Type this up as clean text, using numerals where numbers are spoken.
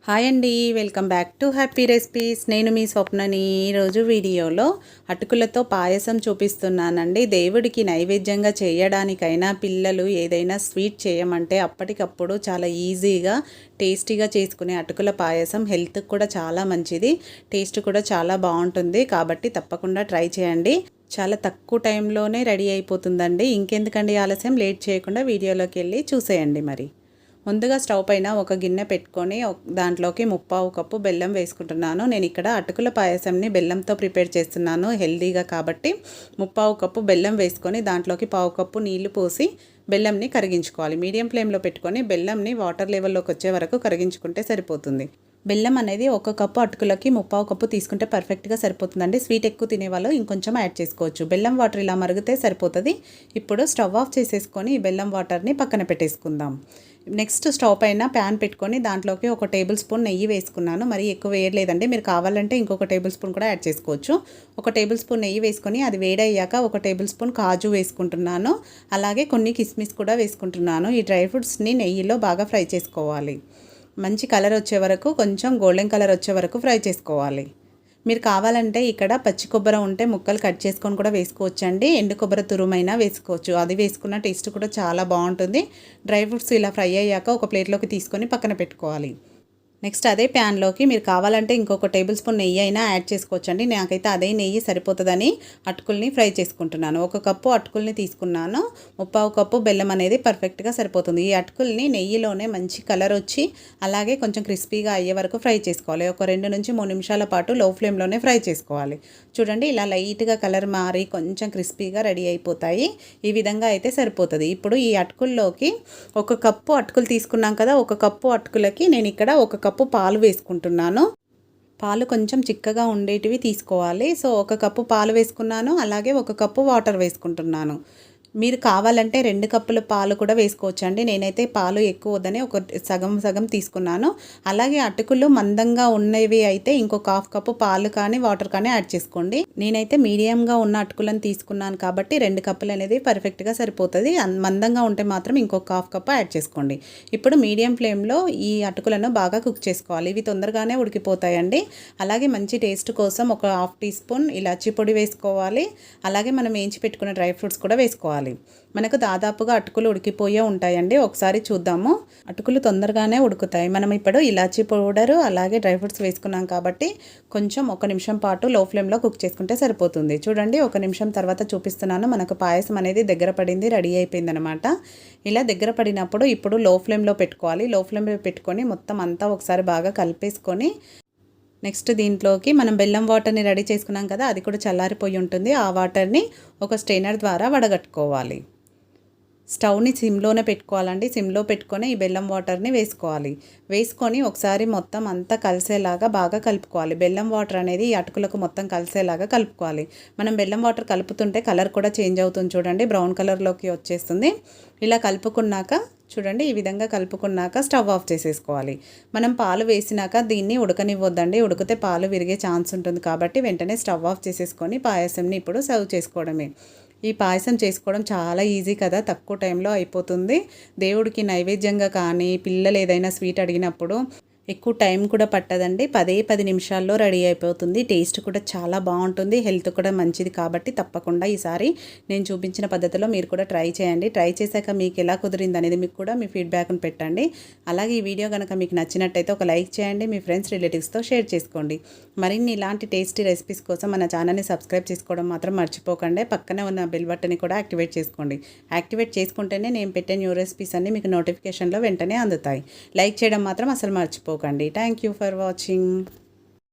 Hi అండి, welcome back to happy recipes. నేను మీ స్వప్నని. ఈరోజు వీడియోలో అటుకులతో పాయసం చూపిస్తున్నానండి. దేవుడికి నైవేద్యంగా చేయడానికైనా పిల్లలు ఏదైనా స్వీట్ చేయమంటే అప్పటికప్పుడు చాలా ఈజీగా టేస్టీగా చేసుకునే అటుకుల పాయసం హెల్త్కి కూడా చాలా మంచిది, టేస్ట్ కూడా చాలా బాగుంటుంది. కాబట్టి తప్పకుండా ట్రై చేయండి. చాలా తక్కువ టైంలోనే రెడీ అయిపోతుందండి. ఇంకెందుకండి ఆలస్యం, లేట్ చేయకుండా వీడియోలోకి వెళ్ళి చూసేయండి. మరి ముందుగా స్టవ్ పైన ఒక గిన్నె పెట్టుకొని దాంట్లోకి 1/4 కప్పు బెల్లం వేసుకుంటున్నాను. నేను ఇక్కడ అటుకుల పాయసంని బెల్లంతో ప్రిపేర్ చేస్తున్నాను హెల్దీగా కాబట్టి. 1/4 కప్పు బెల్లం వేసుకొని దాంట్లోకి 1/4 కప్పు నీళ్లు పోసి బెల్లంని కరిగించుకోవాలి. మీడియం ఫ్లేమ్లో పెట్టుకొని బెల్లంని వాటర్ లెవెల్లోకి వచ్చే వరకు కరిగించుకుంటే సరిపోతుంది. బెల్లం అనేది 1 కప్పు అటుకులకి 1/4 కప్పు తీసుకుంటే పర్ఫెక్ట్గా సరిపోతుందండి. స్వీట్ ఎక్కువ తినేవాళ్ళు ఇంకొంచెం యాడ్ చేసుకోవచ్చు. బెల్లం వాటర్ ఇలా మరిగితే సరిపోతుంది. ఇప్పుడు స్టవ్ ఆఫ్ చేసేసుకొని ఈ బెల్లం వాటర్ని పక్కన పెట్టేసుకుందాం. నెక్స్ట్ స్టవ్ పైన ప్యాన్ పెట్టుకొని దాంట్లోకి 1 టేబుల్ స్పూన్ నెయ్యి వేసుకున్నాను. మరి ఎక్కువ వేయలేదండి, మీరు కావాలంటే ఇంకొక టేబుల్ స్పూన్ కూడా యాడ్ చేసుకోవచ్చు. 1 టేబుల్ స్పూన్ నెయ్యి వేసుకొని అది వేడయ్యాక 1 టేబుల్ స్పూన్ కాజు వేసుకుంటున్నాను. అలాగే కొన్ని కిస్మిస్ కూడా వేసుకుంటున్నాను. ఈ డ్రై ఫ్రూట్స్ని నెయ్యిలో బాగా ఫ్రై చేసుకోవాలి. మంచి కలర్ వచ్చే వరకు, కొంచెం గోల్డెన్ కలర్ వచ్చే వరకు ఫ్రై చేసుకోవాలి. మీరు కావాలంటే ఇక్కడ పచ్చి కొబ్బరి ఉంటే ముక్కలు కట్ చేసుకొని కూడా వేసుకోవచ్చండి. ఎండు కొబ్బరి తురుమైనా వేసుకోవచ్చు. అది వేసుకున్న టేస్ట్ కూడా చాలా బాగుంటుంది. డ్రై ఫ్రూట్స్ ఇలా ఫ్రై అయ్యాక ఒక ప్లేట్లోకి తీసుకొని పక్కన పెట్టుకోవాలి. నెక్స్ట్ అదే ప్యాన్లోకి మీరు కావాలంటే ఇంకొక టేబుల్ స్పూన్ నెయ్యి అయినా యాడ్ చేసుకోవచ్చండి. నాకైతే అదే నెయ్యి సరిపోతుందని అటుకుల్ని ఫ్రై చేసుకుంటున్నాను. 1 కప్పు అటుకుల్ని తీసుకున్నాను. 1/4 కప్పు బెల్లం అనేది పర్ఫెక్ట్గా సరిపోతుంది. ఈ అటుకుల్ని నెయ్యిలోనే మంచి కలర్ వచ్చి అలాగే కొంచెం క్రిస్పీగా అయ్యే వరకు ఫ్రై చేసుకోవాలి. ఒక 2 నుంచి 3 నిమిషాల పాటు లో ఫ్లేమ్లోనే ఫ్రై చేసుకోవాలి. చూడండి, ఇలా లైట్గా కలర్ మారి కొంచెం క్రిస్పీగా రెడీ అయిపోతాయి. ఈ విధంగా అయితే సరిపోతుంది. ఇప్పుడు ఈ అటుకుల్లోకి 1 కప్పు అటుకులు తీసుకున్నాం కదా, 1 కప్పు అటుకులకి నేను ఇక్కడ 1 కప్పు పాలు వేసుకుంటున్నాను. పాలు కొంచెం చిక్కగా ఉండేటివి తీసుకోవాలి. సో 1 కప్పు పాలు వేసుకున్నాను. అలాగే 1 కప్పు వాటర్ వేసుకుంటున్నాను. మీరు కావాలంటే 2 కప్పుల పాలు కూడా వేసుకోవచ్చండి. నేనైతే పాలు ఎక్కువ వద్దని ఒక సగం తీసుకున్నాను. అలాగే అటుకులు మందంగా ఉన్నవి అయితే ఇంకొక 1/2 కప్పు పాలు కానీ వాటర్ కానీ యాడ్ చేసుకోండి. నేనైతే మీడియంగా ఉన్న అటుకులను తీసుకున్నాను కాబట్టి 2 కప్పులు అనేది పర్ఫెక్ట్గా సరిపోతుంది. మందంగా ఉంటే మాత్రం ఇంకొక 1/2 కప్పు యాడ్ చేసుకోండి. ఇప్పుడు మీడియం ఫ్లేమ్లో ఈ అటుకులను బాగా కుక్ చేసుకోవాలి. ఇవి తొందరగానే ఉడికిపోతాయండి. అలాగే మంచి టేస్ట్ కోసం ఒక 1/2 టీ స్పూన్ ఇలాచీ పొడి వేసుకోవాలి. అలాగే మనం వేయించి పెట్టుకున్న డ్రై ఫ్రూట్స్ కూడా వేసుకోవాలి. మనకు దాదాపుగా అటుకులు ఉడికిపోయే ఉంటాయండి. ఒకసారి చూద్దాము. అటుకులు తొందరగానే ఉడుకుతాయి. మనం ఇప్పుడు ఇలాచీ పౌడరు అలాగే డ్రై ఫ్రూట్స్ వేసుకున్నాం కాబట్టి కొంచెం 1 నిమిషం పాటు లో ఫ్లేమ్లో కుక్ చేసుకుంటే సరిపోతుంది. చూడండి, 1 నిమిషం తర్వాత చూపిస్తున్నాను. మనకు పాయసం అనేది దగ్గర పడింది, రెడీ అయిపోయింది అనమాట. ఇలా దగ్గర పడినప్పుడు ఇప్పుడు లో ఫ్లేమ్లో పెట్టుకోవాలి. లో ఫ్లేమ్లో పెట్టుకొని మొత్తం అంతా ఒకసారి బాగా కలిపేసుకొని నెక్స్ట్ దీంట్లోకి మనం బెల్లం వాటర్ని రెడీ చేసుకున్నాం కదా, అది కూడా చల్లారిపోయి ఉంటుంది. ఆ వాటర్ని ఒక స్ట్రైనర్ ద్వారా వడగట్టుకోవాలి. స్టవ్ని సిమ్లోనే పెట్టుకోవాలండి. సిమ్లో పెట్టుకొని ఈ బెల్లం వాటర్ని వేసుకోవాలి. వేసుకొని ఒకసారి మొత్తం అంతా కలిసేలాగా బాగా కలుపుకోవాలి. బెల్లం వాటర్ అనేది ఈ అటుకులకు మొత్తం కలిసేలాగా కలుపుకోవాలి. మనం బెల్లం వాటర్ కలుపుతుంటే కలర్ కూడా చేంజ్ అవుతుంది. చూడండి, బ్రౌన్ కలర్లోకి వచ్చేస్తుంది. ఇలా కలుపుకున్నాక చూడండి, ఈ విధంగా కలుపుకున్నాక స్టవ్ ఆఫ్ చేసేసుకోవాలి. మనం పాలు వేసినాక దీన్ని ఉడకనివ్వద్దండి. ఉడికితే పాలు విరిగే ఛాన్స్ ఉంటుంది కాబట్టి వెంటనే స్టవ్ ఆఫ్ చేసేసుకొని పాయసంని ఇప్పుడు సర్వ్ చేసుకోవడమే. ఈ పాయసం చేసుకోవడం చాలా ఈజీ కదా, తక్కువ టైంలో అయిపోతుంది. దేవుడికి నైవేద్యంగా కానీ పిల్లలు ఏదైనా స్వీట్ అడిగినప్పుడు ఎక్కువ టైం కూడా పట్టదండి. 10 నిమిషాల్లో రెడీ అయిపోతుంది. టేస్ట్ కూడా చాలా బాగుంటుంది, హెల్త్ కూడా మంచిది కాబట్టి తప్పకుండా ఈసారి నేను చూపించిన పద్ధతిలో మీరు కూడా ట్రై చేయండి. ట్రై చేశాక మీకు ఎలా కుదిరింది అనేది మీకు కూడా మీ ఫీడ్బ్యాక్ను పెట్టండి. అలాగే ఈ వీడియో కనుక మీకు నచ్చినట్టయితే ఒక లైక్ చేయండి. మీ ఫ్రెండ్స్ రిలేటివ్స్తో షేర్ చేసుకోండి. మరిన్ని ఇలాంటి టేస్టీ రెసిపీస్ కోసం మన ఛానల్ని సబ్స్క్రైబ్ చేసుకోవడం మాత్రం మర్చిపోకండి. పక్కనే ఉన్న బెల్ బటన్ని కూడా యాక్టివేట్ చేసుకోండి. యాక్టివేట్ చేసుకుంటేనే నేను పెట్టే న్యూ రెసిపీస్ అన్నీ మీకు నోటిఫికేషన్లో వెంటనే అందుతాయి. లైక్ చేయడం మాత్రం అసలు మర్చిపోకండి. Thank you for watching.